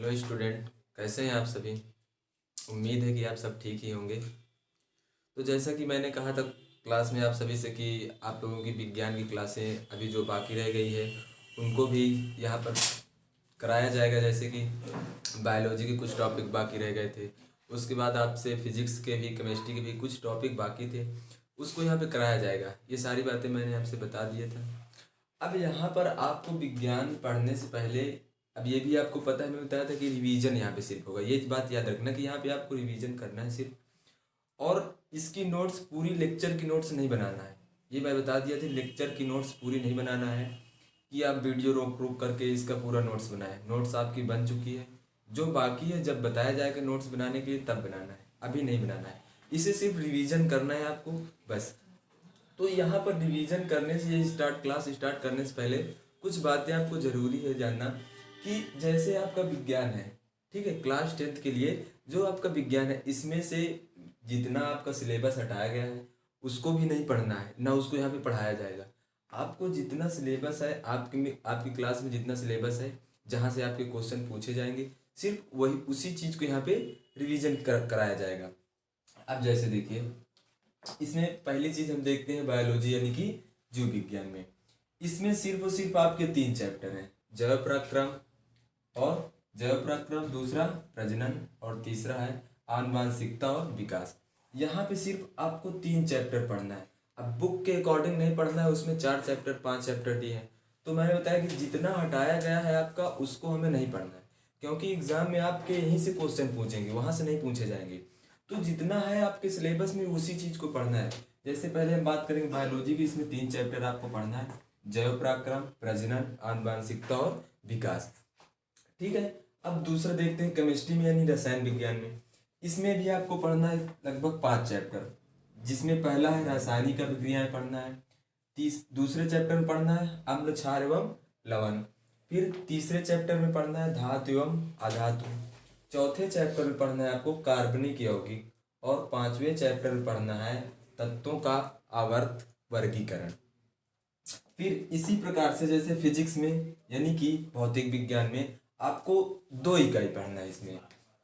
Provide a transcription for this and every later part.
Hello student, कैसे हैं आप सभी। उम्मीद है कि आप सब ठीक ही होंगे। तो जैसा कि मैंने कहा था क्लास में आप सभी से कि आप लोगों की विज्ञान की क्लासें अभी जो बाकी रह गई है उनको भी यहाँ पर कराया जाएगा। जैसे कि बायोलॉजी के कुछ टॉपिक बाकी रह गए थे, उसके बाद आपसे फिजिक्स के भी, केमिस्ट्री के भी कुछ टॉपिक बाकी थे, उसको यहाँ पे कराया जाएगा। ये सारी बातें मैंने आपसे बता दिया था। अब यहाँ पर आपको विज्ञान पढ़ने से पहले, अब ये भी आपको पता है, मैं बताया था कि रिवीजन यहाँ पे सिर्फ होगा। ये बात याद रखना कि यहाँ पे आपको रिवीजन करना है सिर्फ, और इसकी नोट्स पूरी लेक्चर की नोट्स नहीं बनाना है। ये मैं बता दिया था, लेक्चर की नोट्स पूरी नहीं बनाना है कि आप वीडियो रोक रोक करके इसका पूरा नोट्स बनाएं। नोट्स आपकी बन चुकी है, जो बाकी है जब बताया जाएगा नोट्स बनाने के लिए तब बनाना है, अभी नहीं बनाना है। इसे सिर्फ रिवीजन करना है आपको, बस। तो यहाँ पर रिवीजन करने से, ये क्लास स्टार्ट करने से पहले कुछ बातें आपको ज़रूरी है जानना कि जैसे आपका विज्ञान है, ठीक है, क्लास 10th के लिए जो आपका विज्ञान है, इसमें से जितना आपका सिलेबस हटाया गया है उसको भी नहीं पढ़ना है, ना उसको यहाँ पे पढ़ाया जाएगा। आपको जितना सिलेबस है, आपकी क्लास में जितना सिलेबस है, जहाँ से आपके क्वेश्चन पूछे जाएंगे, सिर्फ वही उसी चीज़ को यहाँ पे रिवीजन कराया जाएगा। अब जैसे देखिए, इसमें पहली चीज हम देखते हैं बायोलॉजी यानी कि जीव विज्ञान में। इसमें सिर्फ और सिर्फ आपके 3 चैप्टर हैं, जैव पराक्रम और जैव पराक्रम, दूसरा प्रजनन, और तीसरा है आनुवांशिकता और विकास। यहाँ पे सिर्फ आपको 3 चैप्टर पढ़ना है। अब बुक के अकॉर्डिंग नहीं पढ़ना है, उसमें 4 चैप्टर 5 चैप्टर दिए हैं। तो मैंने बताया कि जितना हटाया गया है आपका, उसको हमें नहीं पढ़ना है, क्योंकि एग्जाम में आपके यहीं से क्वेश्चन पूछेंगे, वहां से नहीं पूछे जाएंगे। तो जितना है आपके सिलेबस में उसी चीज को पढ़ना है। जैसे पहले हम बात करेंगे बायोलॉजी की, इसमें 3 चैप्टर आपको पढ़ना है, जैव पराक्रम, प्रजनन, आनुवांशिकता और विकास, ठीक है। अब दूसरा देखते हैं केमिस्ट्री में यानी रसायन विज्ञान में। इसमें भी आपको पढ़ना है लगभग 5 चैप्टर, जिसमें पहला है रासायनिक अभिक्रियाएं पढ़ना है, दूसरे चैप्टर में पढ़ना है अम्ल, क्षार एवं लवण, फिर तीसरे चैप्टर में पढ़ना है धातु एवं अधातु, चौथे चैप्टर में पढ़ना है आपको कार्बनिक यौगिक, और 5वें चैप्टर में पढ़ना है तत्वों का आवर्त वर्गीकरण। फिर इसी प्रकार से जैसे फिजिक्स में यानी कि भौतिक विज्ञान में आपको 2 इकाई पढ़ना है। इसमें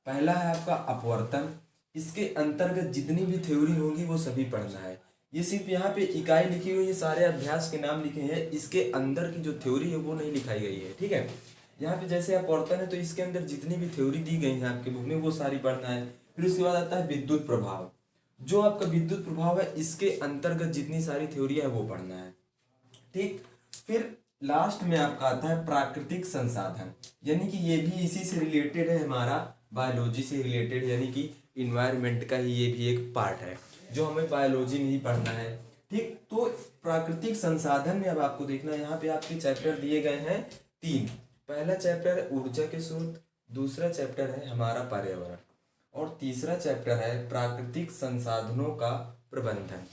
पहला है आपका अपवर्तन, इसके अंतर्गत जितनी भी थ्योरी होगी वो सभी पढ़ना है। ये सिर्फ यहाँ पे इकाई लिखी हुई है, सारे अभ्यास के नाम लिखे हैं, इसके अंदर की जो थ्योरी है वो नहीं लिखाई गई है, ठीक है। यहाँ पे जैसे अपवर्तन है तो इसके अंदर जितनी भी थ्योरी दी गई है आपके बुक में वो सारी पढ़ना है। फिर उसके बाद आता है विद्युत प्रभाव, जो आपका विद्युत प्रभाव है इसके अंतर्गत जितनी सारी थ्योरी है वो पढ़ना है, ठीक। फिर लास्ट में आपका आता है प्राकृतिक संसाधन, यानी कि ये भी इसी से रिलेटेड है, हमारा बायोलॉजी से रिलेटेड, यानी कि इन्वायरमेंट का ही ये भी एक पार्ट है जो हमें बायोलॉजी में ही पढ़ना है, ठीक। तो प्राकृतिक संसाधन में अब आपको देखना है, यहाँ पे आपके चैप्टर दिए गए हैं 3। पहला चैप्टर है ऊर्जा के स्रोत, दूसरा चैप्टर है हमारा पर्यावरण, और तीसरा चैप्टर है प्राकृतिक संसाधनों का प्रबंधन।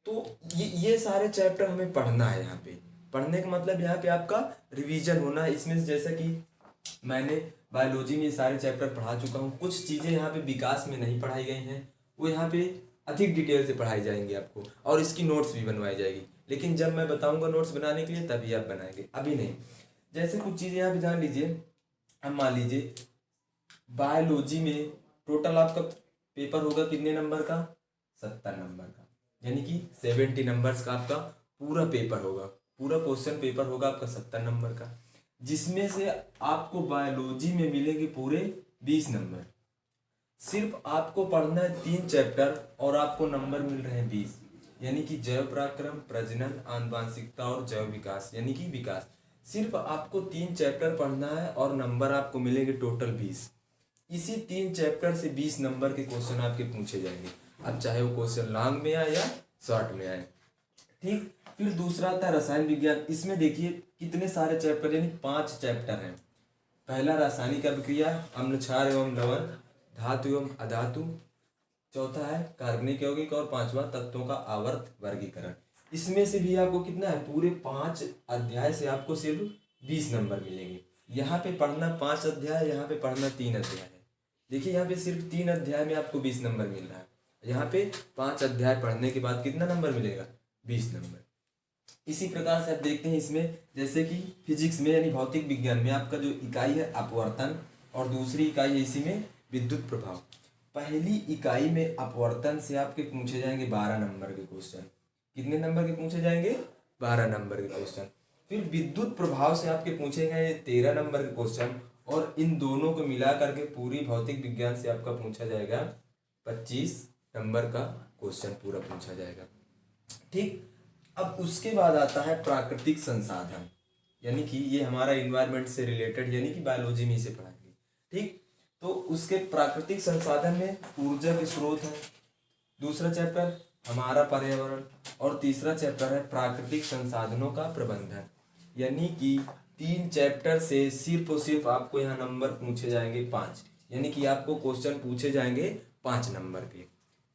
तो ये सारे चैप्टर हमें पढ़ना है। यहाँ पे पढ़ने का मतलब यहाँ पे आपका रिवीजन होना है। इसमें से जैसा कि मैंने बायोलॉजी में ये सारे चैप्टर पढ़ा चुका हूँ, कुछ चीज़ें यहाँ पे विकास में नहीं पढ़ाई गई हैं, वो यहाँ पे अधिक डिटेल से पढ़ाई जाएंगी आपको, और इसकी नोट्स भी बनवाई जाएगी। लेकिन जब मैं बताऊंगा नोट्स बनाने के लिए तभी आप बनाएंगे, अभी नहीं। जैसे कुछ चीज़ें यहाँ पे जान लीजिए। अब मान लीजिए बायोलॉजी में टोटल आपका पेपर होगा कितने नंबर का, 70 नंबर का, यानी कि 70 नंबर्स का आपका पूरा पेपर होगा, पूरा क्वेश्चन पेपर होगा आपका 70 नंबर का, जिसमें से आपको बायोलॉजी में मिलेंगे पूरे 20 नंबर। सिर्फ आपको पढ़ना है 3 चैप्टर और आपको नंबर मिल रहे हैं 20, यानी कि जैव पराक्रम, प्रजनन, आनुवांशिकता और जैव विकास यानी कि विकास। सिर्फ आपको 3 चैप्टर पढ़ना है और नंबर आपको मिलेंगे टोटल 20। इसी 3 चैप्टर से 20 नंबर के क्वेश्चन आपके पूछे जाएंगे, अब चाहे वो क्वेश्चन लॉन्ग में आए या शॉर्ट में आए, ठीक। फिर दूसरा आता है रसायन विज्ञान। इसमें देखिए कितने सारे चैप्टर, यानी 5 चैप्टर हैं। पहला रासायनिक अभिक्रिया, अम्ल, क्षार एवं लवण, धातु एवं अधातु, चौथा है कार्बनिक यौगिक, और 5वां तत्वों का आवर्त वर्गीकरण। इसमें से भी आपको कितना है, पूरे 5 अध्याय से आपको सिर्फ 20 नंबर मिलेंगे। यहाँ पे पढ़ना 5 अध्याय, यहाँ पे पढ़ना 3 अध्याय है। देखिए यहाँ पे सिर्फ 3 अध्याय में आपको 20 नंबर मिल रहा है, यहाँ पे 5 अध्याय पढ़ने के बाद कितना नंबर मिलेगा, 20 नंबर। इसी प्रकार से आप देखते हैं इसमें, जैसे कि फिजिक्स में यानी भौतिक विज्ञान में आपका जो इकाई है अपवर्तन, और दूसरी इकाई है इसी में विद्युत प्रभाव। पहली इकाई में अपवर्तन से आपके पूछे जाएंगे 12 नंबर के क्वेश्चन। कितने नंबर के पूछे जाएंगे? 12 नंबर के क्वेश्चन। फिर विद्युत प्रभाव से आपके पूछे गए 13 नंबर के क्वेश्चन, और इन दोनों को मिला करके पूरी भौतिक विज्ञान से आपका पूछा जाएगा 25 नंबर का क्वेश्चन पूरा पूछा जाएगा। ठीक, अब उसके बाद आता है प्राकृतिक संसाधन, यानी कि ये हमारा इन्वायरमेंट से रिलेटेड, यानी कि बायोलॉजी में इसे पढ़ाएंगे। ठीक, तो उसके प्राकृतिक संसाधन में ऊर्जा के स्रोत है, दूसरा चैप्टर हमारा पर्यावरण, और तीसरा चैप्टर है प्राकृतिक संसाधनों का प्रबंधन। यानी कि 3 चैप्टर से सिर्फ और सिर्फ आपको यहाँ नंबर पूछे जाएंगे 5, यानी कि आपको क्वेश्चन पूछे जाएंगे 5 नंबर के।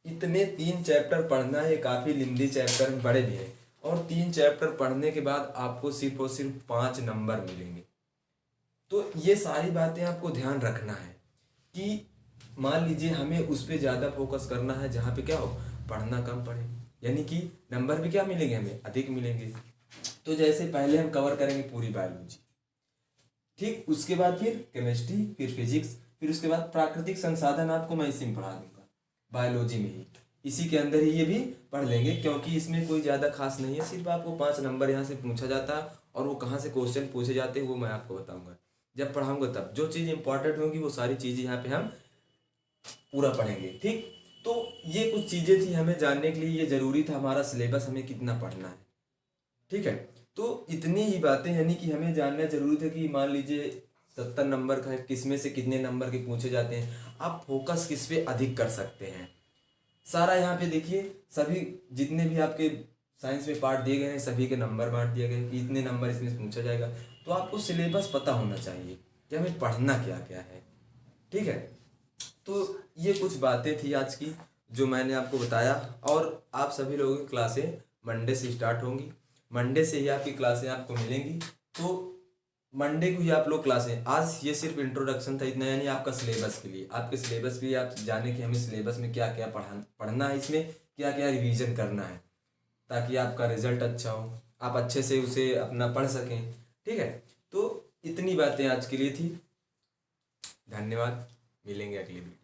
इतने 3 चैप्टर पढ़ना है, काफ़ी लंबी चैप्टर बड़े भी हैं, और 3 चैप्टर पढ़ने के बाद आपको सिर्फ और सिर्फ 5 नंबर मिलेंगे। तो ये सारी बातें आपको ध्यान रखना है कि मान लीजिए हमें उस पर ज़्यादा फोकस करना है जहाँ पे क्या हो, पढ़ना कम पड़े, यानी कि नंबर भी क्या मिलेंगे, हमें अधिक मिलेंगे। तो जैसे पहले हम कवर करेंगे पूरी बायोलॉजी, ठीक, उसके बाद फिर केमिस्ट्री, फिर फिजिक्स, फिर उसके बाद प्राकृतिक संसाधन आपको मैं इसी में पढ़ा दूंगा, बायोलॉजी में ही, इसी के अंदर ही ये भी पढ़ लेंगे, क्योंकि इसमें कोई ज़्यादा खास नहीं है, सिर्फ आपको 5 नंबर यहाँ से पूछा जाता है, और वो कहाँ से क्वेश्चन पूछे जाते हैं वो मैं आपको बताऊंगा जब पढ़ाऊंगा तब। जो चीज़ इंपॉर्टेंट होंगी वो सारी चीज़ें यहाँ पे हम पूरा पढ़ेंगे। ठीक, तो ये कुछ चीज़ें थी हमें जानने के लिए, ये ज़रूरी था हमारा सिलेबस हमें कितना पढ़ना है। ठीक है, तो इतनी ही बातें, यानी कि हमें जानना जरूरी था कि मान लीजिए 70 नंबर का है, किस में से कितने नंबर के पूछे जाते हैं, आप फोकस किस पे अधिक कर सकते हैं। सारा यहाँ पे देखिए, सभी जितने भी आपके साइंस में पार्ट दिए गए हैं सभी के नंबर बांट दिए गए कि इतने नंबर इसमें पूछा जाएगा। तो आपको सिलेबस पता होना चाहिए कि हमें पढ़ना क्या क्या है। ठीक है, तो ये कुछ बातें थी आज की जो मैंने आपको बताया, और आप सभी लोगों की क्लासें मंडे से स्टार्ट होंगी, मंडे से ही आपकी क्लासें आपको मिलेंगी। तो मंडे को ही आप लोग क्लासें, आज ये सिर्फ इंट्रोडक्शन था इतना, यानी आपका सिलेबस के लिए, आपके सिलेबस के लिए आप जाने कि हमें सिलेबस में क्या क्या पढ़ना है, इसमें क्या क्या रिवीजन करना है, ताकि आपका रिजल्ट अच्छा हो, आप अच्छे से उसे अपना पढ़ सकें। ठीक है, तो इतनी बातें आज के लिए थी। धन्यवाद, मिलेंगे अगली वीडियो।